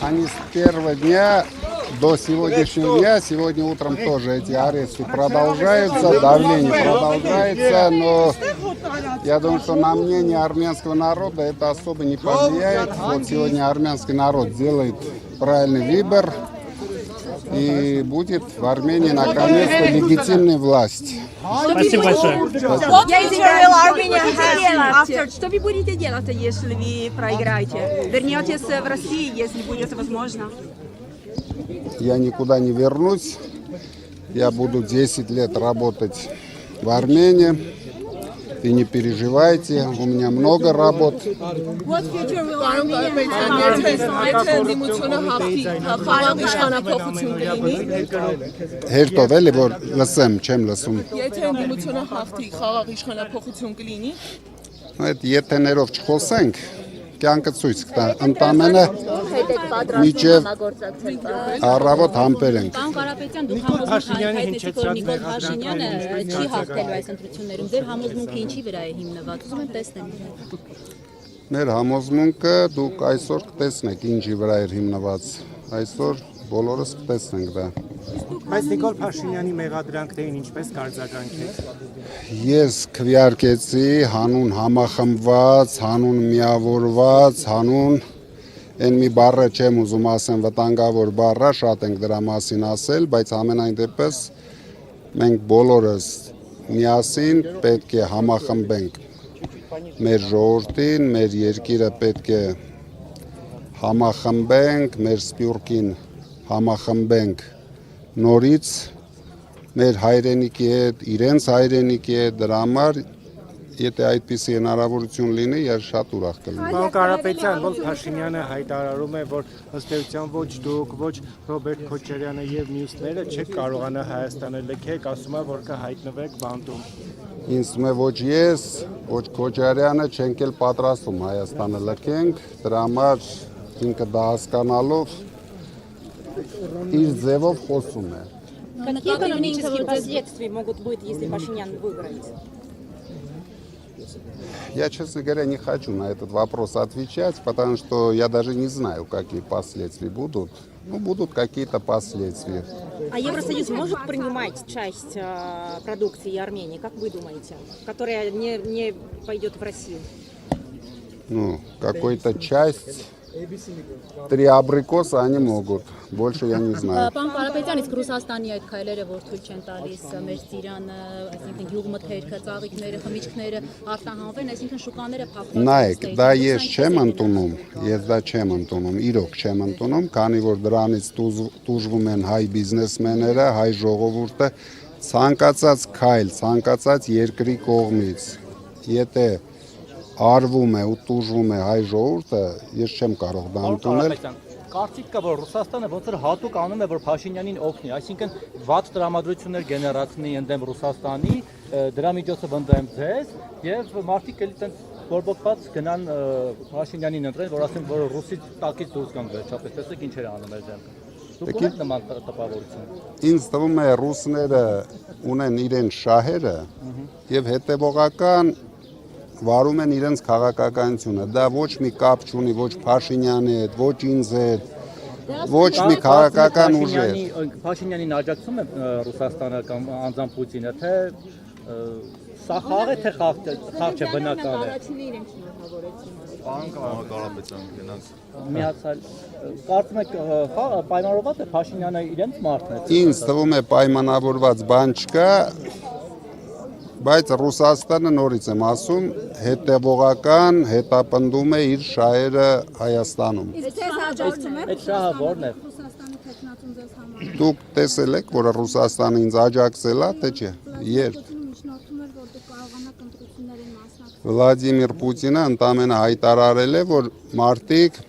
Они с первого дня до сегодняшнего дня, сегодня утром тоже эти аресты продолжаются, давление продолжается, но я думаю, что на мнение армянского народа это особо не повлияет. Вот сегодня армянский народ делает правильный выбор, и будет в Армении наконец-то легитимная власть. Спасибо большое. Что вы будете делать, если вы проиграете? Вернетесь в Россию, если будет возможно? Я никуда не вернусь. Я буду 10 лет работать в Армении. И не переживайте, у меня много работ. Հերթով էլի որ լսեմ, չեմ լսում։ Այդ եթեներով չխոսենք, կյանքը ցույց կտա, ընդամենը միջև առավոտ համբեր ենք։ Պարոն Կարապետյան, դուք համոզմունք հայտնեցիք, որ Նիկոլ Փաշինյանը չի հաղթելու այս ընտրություններում։ Ձեր համոզմունքը ինչի վրա է հիմնված։ Ուզում եմ տեսնել։ Մեր համոզմունքը դուք այսօր կտեսնեք ինչի վրա էր հիմնված։ Այսօր բոլորս կտեսնենք դա։ Բայց Նիկոլ Փաշինյանի մեղադրանքներին ինչպես կարձագանքեք։ Ես քվեարկեցի հանուն համախմբված, հանուն միավորված, հանուն Են մի բառը չեմ ուզում ասեմ, վտանգավոր բառը, շատ ենք դրա մասին ասել, բայց ամենայն դեպս մենք բոլորս միասին պետք է համախմբենք մեր ժողովրդին, մեր երկիրը պետք է համախմբենք, մեր սփյուռքին համախմբենք նորից մեր հայրենիքի հետ, իրենց հայրենիքի հետ, դրա համար Եթե այդպիսի հնարավորություն լինի, ես շատ ուրախ կլինեմ։ Պարոն Կարապետյան, ով Փաշինյանը հայտարարում է, որ ըստ էության ոչ դուք, ոչ Ռոբերտ Քոչարյանը եւ մյուսները չեք կարողանա Հայաստանը լքեք, ասում է, որ կհայտնվեք բանտում։ Ինձ թվում է ոչ ես, ոչ Քոչարյանը չենք էլ պատրաստում Հայաստանը լքենք, дրա համար ինքը դա հասկանալով իր ձևով խոսում է։ Какие экономические последствия могут быть, если Пашинян выиграет? Я, честно говоря, не хочу на этот вопрос отвечать, потому что я даже не знаю, какие последствия будут. Ну, будут какие-то последствия. А Евросоюз может принимать часть продукции Армении, как вы думаете, которая не пойдет в Россию? Ну, какой-то часть. 3 абрикоса они могут. Больше я не знаю. Պարոն Կարապետյան, իսկ Ռուսաստանի այդ քայլերը, որ թույլ չեն տալիս մեր Ծիրանը, այսինքն գյուղմթերքը, ծաղիկները, խմիչքները արտահանվեն, այսինքն շուկաները փակվում են։ Նայեք, դա ես չեմ ընդունում, ես դա չեմ ընդունում, իրոք չեմ ընդունում, քանի որ դրանից տուժվում են հայ բիզնեսմենները, հայ ժողովուրդը, ցանկացած քայլ, ցանկացած երկրի կողմից, եթե արվում է ու տուժվում է հայ ժողովուրդը, ես չեմ կարող դա ընդունել։ Կարծիք կա, որ Ռուսաստանը ոնց որ հատուկ անում է, որ Փաշինյանին օգնի, այսինքն վատ տրամադրություններ գեներացնի ընդդեմ Ռուսաստանի, դրա միջոցով ընդդեմ ձեզ, եւ մարդիկ էլի տենց բորբոքված գնան Փաշինյանին ընտրեն, որ ասեն, որ ռուսի տակից դուրս գան վերջապես, տեսեք ինչ էր անում այդ դեպքում։ Դուք ունեք նման տպավորություն։ Ինձ թվում է ռուսները ունեն իրենց շահերը եւ հետեւողական վարում են իրենց քաղաքականությունը, դա ոչ մի կապ չունի ոչ Փաշինյանի հետ, ոչ ինձ հետ, ոչ մի քաղաքական ուժեր։ Փաշինյանին աջակցում է Ռուսաստանը կամ անձամբ Պուտինը, թե սա խաղ է, թե խաղ չէ, բնական է։ Պարոն Կարապետյան, գնանք։ Միացյալ կարծում եք պայմանավորված է Փաշինյանը իրենց մարդն է։ Ինձ թվում է պայմանավորված բան չկա, բայց Ռուսաստանը նորից եմ ասում, հետևողական հետապնդում է իր շահերը Հայաստանում։ Այդ շահը ո՞րն է։ Դուք տեսել եք, որ Ռուսաստանը ինձ աջակցել է, թե չէ։ Երբ Վլադիմիր Պուտինը ընդամենը հայտարարել է, որ մարդիկ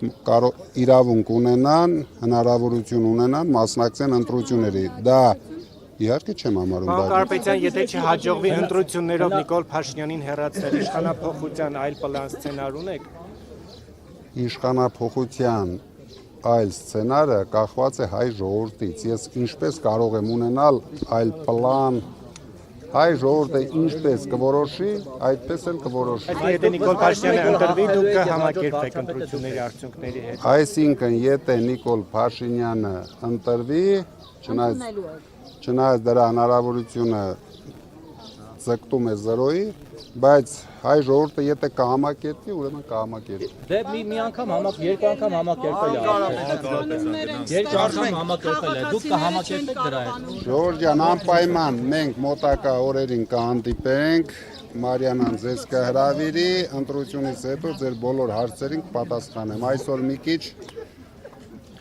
իրավունք ունենան, հնարավորություն ունենան մասնակցեն ընտրությունների։ Դա Իհարկե չեմ համարում դա։ Պարոն Կարապետյան, եթե չհաջողվի ընտրություններով Նիկոլ Փաշինյանին հեռացնել, իշխանափոխության այլ պլան սցենար ունեք։ Իշխանափոխության այլ սցենարը կախված է հայ ժողովրդից։ Ես ինչպես կարող եմ ունենալ այլ պլան, հայ ժողովուրդը ինչպես կորոշի, այդպես էլ կորոշի։ Եթե Նիկոլ Փաշինյանը ընտրվի, դուք կհամակերպեք ընտրությունների արդյունքների հետ։ Այսինքն, եթե Նիկոլ Փաշինյանը ընտրվի, չնայած դրա հնարավորությունը ձգտում է 0-ի, բայց հայ ժողովուրդը եթե կհամակերպի, ուրեմն կհամակերպի։ Դե մի անգամ երկու անգամ համակերպել է։ Երկու անգամ համակերպել է։ Դուք կհամակերպեք դրա հետ։ Ժողովուրդ ջան, անպայման մենք մոտակա օրերին կհանդիպենք, Մարիանան ձեզ կհրավիրի, ընտրությունից հետո ձեր բոլոր հարցերին կպատասխանեմ։ Այսօր մի քիչ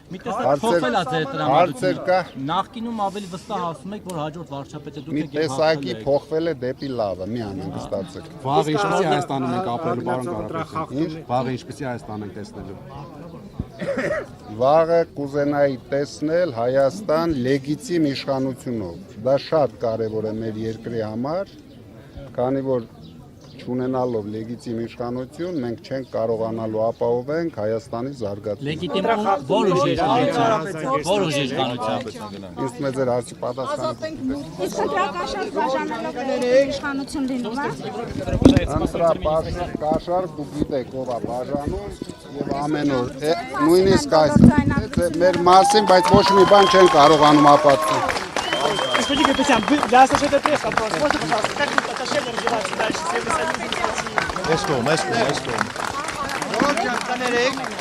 Փոխվել է ձեր հարցեր կա։ տրամադրությունը։ Նախկինում ավելի վստահ ասում եք, որ հաջորդ վարչապետը դուք Մի եք տեսակի փոխվել է դեպի լավը, մի անհանգստացեք։ Վաղը ինչպեսի Հայաստանում ենք ապրելու, պարոն Կարապետյան։ Վաղը ինչպեսի Հայաստան ենք տեսնելու։ Վաղը կուզենայի տեսնել Հայաստան լեգիտիմ իշխանությունով։ Դա շատ կարևոր է մեր երկրի համար, քանի որ չունենալով լեգիտիմ իշխանություն, մենք չենք կարողանալու ապահովենք Հայաստանի զարգացումը։ Լեգիտիմ որ ուժի իշխանությամբ։ Ինձ մեծ էր հարցի պատասխանը։ Իսկ ընտրակաշարք բաժանելով իշխանություն լինում է։ Ընտրակաշարք դու գիտեք ով է բաժանում եւ ամեն օր նույնիսկ այս մեր մասին, բայց ոչ մի բան չեն կարողանում ապացուցել։ Господин Капитан, вы для слушателей пресс вопрос. Можно, пожалуйста, как будет отношение развиваться дальше?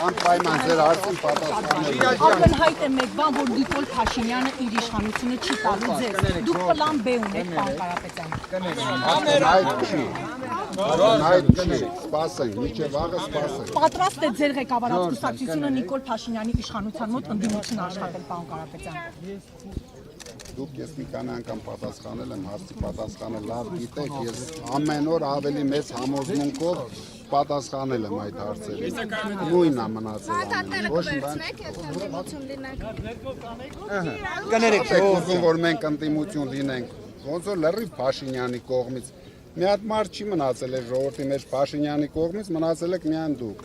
Անպայման ձեր հարցին պատասխանել։ Ակնհայտ է մեկ բան, որ Նիկոլ Փաշինյանը իր իշխանությունը չի տալու ձեզ։ Դուք պլան B ունեք, պարոն Կարապետյան։ Այդ չի, սպասենք, միջև վաղը սպասենք։ Պատրաստ է ձեր ղեկավարած կուսակցությունը Նիկոլ Փաշինյանի իշխանության մոտ ընդդիմություն աշխատել, պարոն Կարապետյան։ Դուք ես մի քանի անգամ պատասխանել եմ, հարցի պատասխանը լավ գիտեք, ես ամեն օր ավելի մեծ համոզմունքով պատասխանել եմ այդ հարցերին։ Նույնն է մնացել։ Ոչ մի բան։ Կներեք, ուզում որ մենք ընդդիմություն լինենք, ոնց որ լրիվ Փաշինյանի կողմից։ Մի հատ մարդ չի մնացել է ժողովրդի մեջ Փաշինյանի կողմից, մնացել եք միայն դուք։